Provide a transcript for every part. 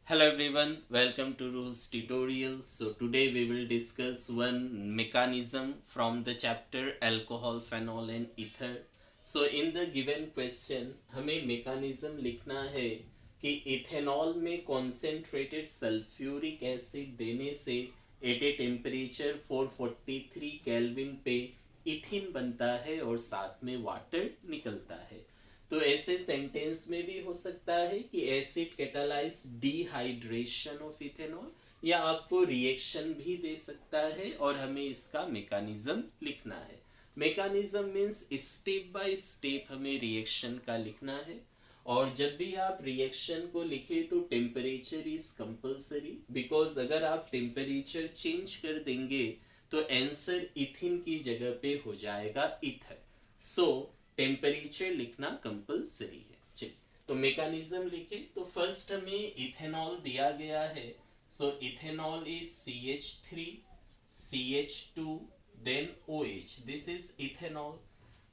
Hello everyone, welcome to Rules Tutorials. So today we will discuss one mechanism from the chapter alcohol, phenol and ether. So in the given question हमें mechanism लिखना है कि ethanol में concentrated sulfuric acid देने से at a temperature 443 Kelvin पे इथिन बनता है और साथ में वाटर निकलता है। तो ऐसे सेंटेंस में भी हो सकता है कि acid catalyse dehydration of ethanol, या आपको रिएक्शन भी दे सकता है और हमें इसका मैकेनिज्म लिखना है। Mechanism means step by step हमें रिएक्शन का लिखना है। और जब भी आप रिएक्शन को लिखे तो टेम्परेचर इज कंपलसरी, बिकॉज अगर आप टेम्परेचर चेंज कर देंगे तो आंसर इथिन की जगह पे हो जाएगा इथर। सो टेम्परेचर लिखना कंपलसरी है। चलिए तो मैकेनिज्म लिखे तो फर्स्ट हमें इथेनॉल दिया गया है। So ethanol is CH3 CH2 then OH, this is ethanol.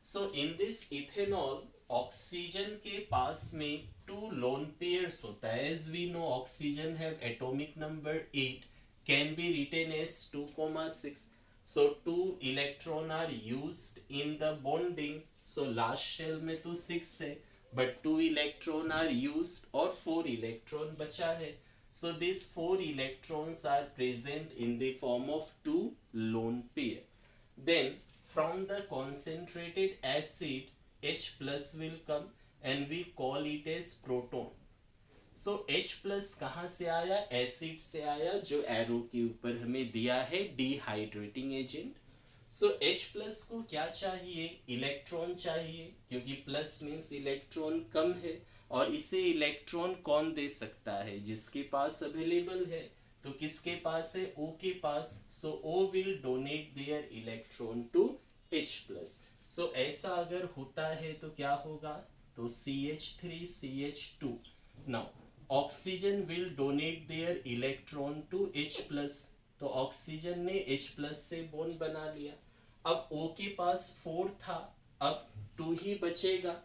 So in this ethanol oxygen के पास में टू लोन पेयर्स होता है। As we know oxygen have atomic number 8, can be written as 2,6. So 2 electron are used in the bonding. So last shell में तो 6 है, but 2 electron are used और 4 electron बचा है. So these 4 electrons are present in the form of 2 lone pair. Then from the concentrated acid H plus will come and we call it as proton. So H plus कहाँ से आया? Acid से आया, जो arrow के ऊपर हमें दिया है डिहाइड्रेटिंग एजेंट। सो H प्लस को क्या चाहिए? इलेक्ट्रॉन चाहिए, क्योंकि प्लस मीन्स इलेक्ट्रॉन कम है और इसे इलेक्ट्रॉन कौन दे सकता है? जिसके पास अवेलेबल है। तो किसके पास है? O के पास। So O will donate their electron to H plus. So ऐसा अगर होता है तो क्या होगा? तो CH3 CH2। Now oxygen will donate their electron to H plus. तो ऑक्सीजन ने H प्लस से बॉन्ड बना लिया। अब O के पास 4 था, अब 2 ही बचेगा।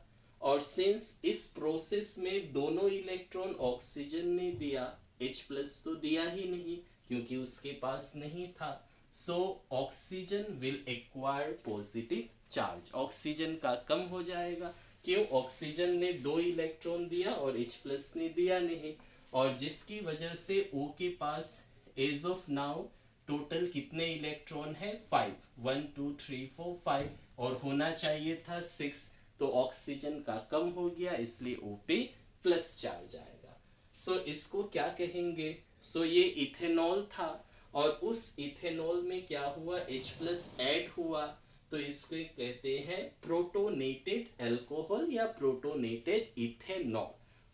और सिंस इस प्रोसेस में दोनों इलेक्ट्रॉन ऑक्सीजन ने दिया, H प्लस तो दिया ही नहीं क्योंकि उसके पास नहीं था। So oxygen will acquire positive charge, oxygen का कम हो जाएगा। क्यों? ऑक्सीजन ने 2 इलेक्ट्रॉन दिया और H प्लस ने दिया नहीं, और जिसकी वजह से O के पास एज ऑफ नाउ टोटल कितने इलेक्ट्रॉन है? 5, 1 2 3 4 5, और होना चाहिए था 6। तो ऑक्सीजन का कम हो गया, इसलिए O पे प्लस चार्ज आएगा। सो इसको क्या कहेंगे? सो ये इथेनॉल था और उस इथेनॉल में क्या हुआ? H प्लस ऐड हुआ, तो इसको कहते हैं प्रोटोनेटेड अल्कोहल या protonated ethanol.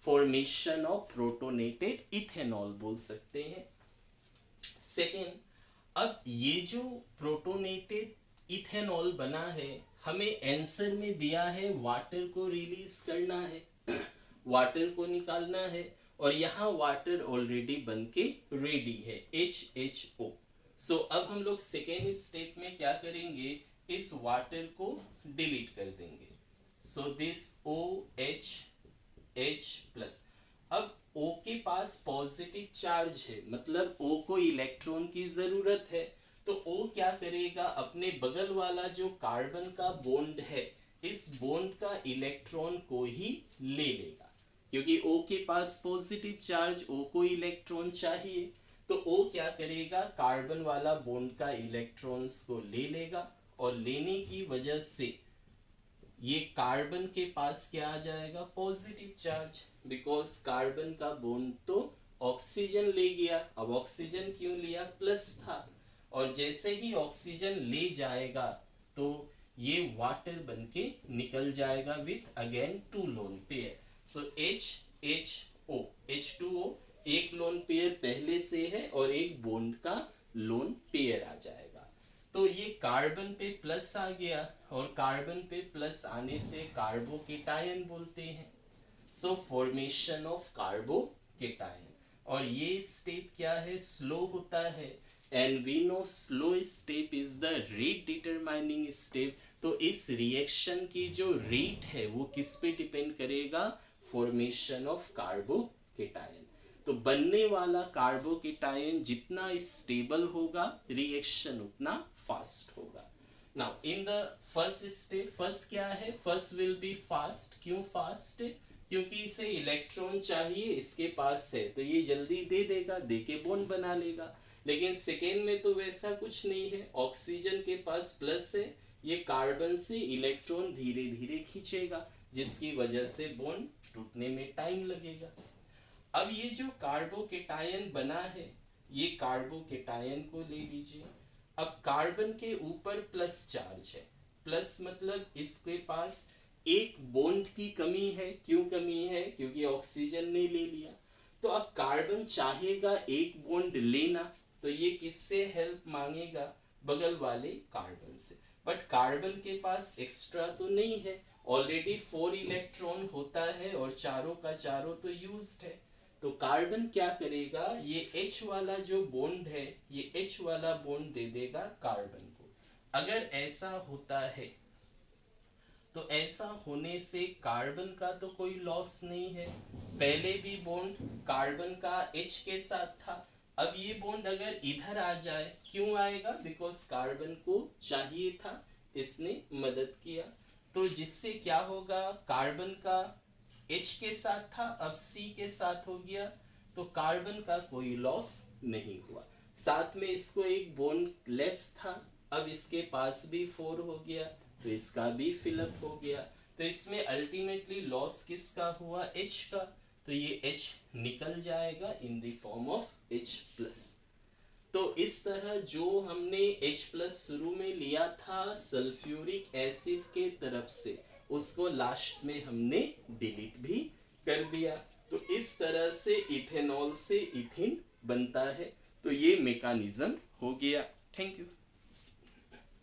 Formation of protonated ethanol बोल सकते हैं। सेकेंड, अब ये जो प्रोटोनेटेड इथेनॉल बना है, हमें आंसर में दिया है वाटर को रिलीज करना है वाटर को निकालना है, और यहाँ वाटर ऑलरेडी बन के रेडी है, HHO। सो अब हम लोग सेकेंड स्टेप में क्या करेंगे? इस वाटर को डिलीट कर देंगे। So this OH H plus. अब O के पास पॉजिटिव चार्ज है, मतलब O को इलेक्ट्रॉन की जरूरत है। तो O क्या करेगा? अपने बगल वाला जो कार्बन का बॉन्ड है, इस बॉन्ड का इलेक्ट्रॉन को ही ले लेगा, क्योंकि O के पास पॉजिटिव चार्ज, O को इलेक्ट्रॉन चाहिए। तो O क्या करेगा? कार्बन वाला बॉन्ड का इलेक्ट्रॉन्स को ले लेगा, और लेने की वजह से ये कार्बन के पास क्या आ जाएगा? पॉजिटिव चार्ज, बिकॉज कार्बन का बॉन्ड तो ऑक्सीजन ले गया। अब ऑक्सीजन क्यों लिया? प्लस था, और जैसे ही ऑक्सीजन ले जाएगा तो ये वाटर बनके निकल जाएगा with again 2 lone pair. So HHO H2O, एक लोन पेयर पहले से है और एक बॉन्ड का लोन पेयर आ जाएगा। तो ये कार्बन पे प्लस आ गया, और कार्बन पे प्लस आने से कार्बोकेटायन बोलते हैं। So formation of carbocation. और ये स्टेप क्या है? स्लो होता है, and we know slow step is the rate determining step. तो इस रिएक्शन की जो रेट है वो किस पे डिपेंड करेगा? Formation of carbocation. तो बनने वाला कार्बोकेटायन जितना स्टेबल होगा रिएक्शन उतना फास्ट होगा। Now in the first step, first क्या है, फर्स्ट विल बी फास्ट। क्यों फास्ट है? क्योंकि इसे इलेक्ट्रॉन चाहिए, इसके पास है तो ये जल्दी दे देगा, दे के बॉन्ड बना लेगा। लेकिन सेकेंड में तो वैसा कुछ नहीं है, ऑक्सीजन के पास प्लस है, ये कार्बन से इलेक्ट्रॉन धीरे धीरे खींचेगा, जिसकी वजह से बॉन्ड टूटने में टाइम लगेगा। अब ये जो कार्बोकेटायन बना है, ये कार्बोकेटायन को ले लीजिए। अब कार्बन के ऊपर प्लस चार्ज है, प्लस मतलब इसके पास एक बॉन्ड की कमी है। क्यों कमी है? क्योंकि ऑक्सीजन ने ले लिया। तो अब कार्बन चाहेगा एक बॉन्ड लेना, तो ये किससे हेल्प मांगेगा? बगल वाले कार्बन से। बट कार्बन के पास एक्स्ट्रा तो नहीं है, ऑलरेडी 4 इलेक्ट्रॉन होता है और चारों का चारों तो यूज्ड है। तो कार्बन क्या करेगा, ये H वाला जो बॉन्ड है, ये H वाला बॉन्ड दे देगा कार्बन को। अगर ऐसा होता है तो ऐसा होने से कार्बन का तो कोई लॉस नहीं है, पहले भी बॉन्ड कार्बन का H के साथ था। अब ये बॉन्ड अगर इधर आ जाए, क्यों आएगा? बिकॉज कार्बन को चाहिए था, इसने मदद किया। तो जिससे क्या होगा, कार्बन का H के साथ था, अब C के साथ हो गया, तो कार्बन का कोई लॉस नहीं हुआ। साथ में इसको एक बॉन्ड लेस था, अब इसके पास भी 4 हो गया, तो इसका भी फिलअप हो गया। तो इसमें अल्टीमेटली लॉस किसका हुआ? H का। तो ये H निकल जाएगा in the form of H+। तो इस तरह जो हमने H+ शुरू में लिया था सल्फ्यूरिक एसिड के तरफ से, उसको लास्ट में हमने डिलीट भी कर दिया। तो इस तरह से इथेनॉल से इथिन बनता है। तो ये मैकेनिज्म हो गया। Thank you.